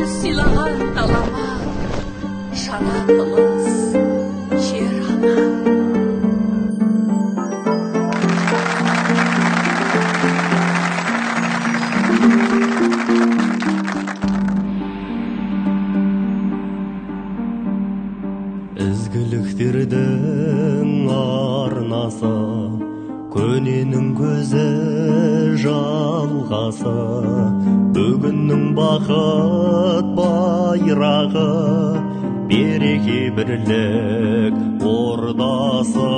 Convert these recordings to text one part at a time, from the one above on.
сыйлаған далама, жаратылыс жер ана. Ізгіліктердің арнасы, көненің көзі жалғасы, бүгіннің бақыт байрағы, береке бірлік ордасы.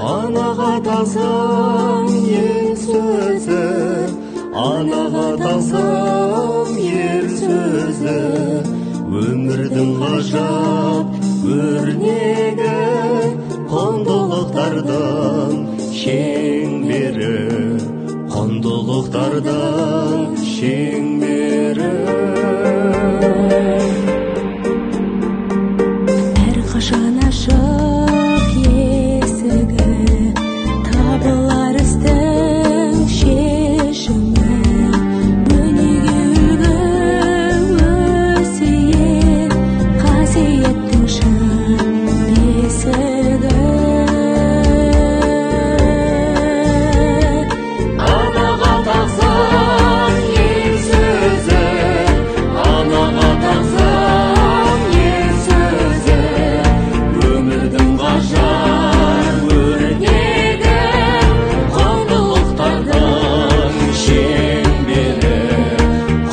Анаға тасым ел сөзі, анаға тасым ел сөзі, өмірдің ғажап өрнегі, құндылықтардың шеңбері, құндылықтардың шеңбері. Әрқашан ашық есігі, табылар істің шешімі, өнеге үлгі өсиет, қасиеттің шын бесігі. Анаға тағзым ел сөзі, анаға тағзым ел сөзі, өмірдің ғажап өрнегі, құндылықтардың шеңбері,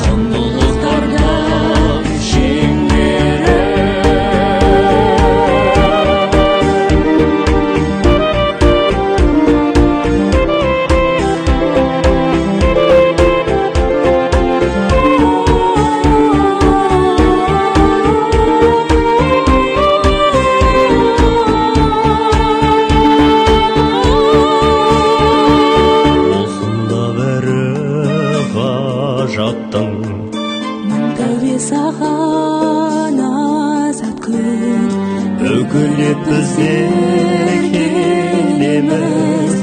құндылықтардың шеңбері. Осында бәрі ғажаптың, Тәубе саған азат күн, үкілеп біздер келеміз,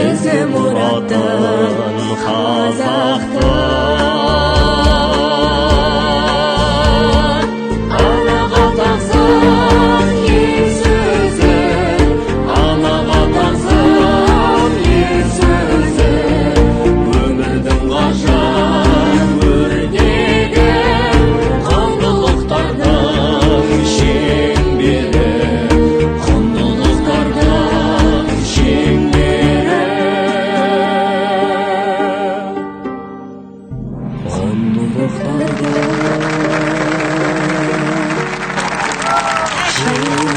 ізі мұратын қазақтың. Анаға тағзым ел сөзі, анаға тағзым ел сөзі, өмірдің ғажап өрнегі, құндылықтардың шеңбері, құндылықтардың шеңбері. Құндылықтардың шеңбері.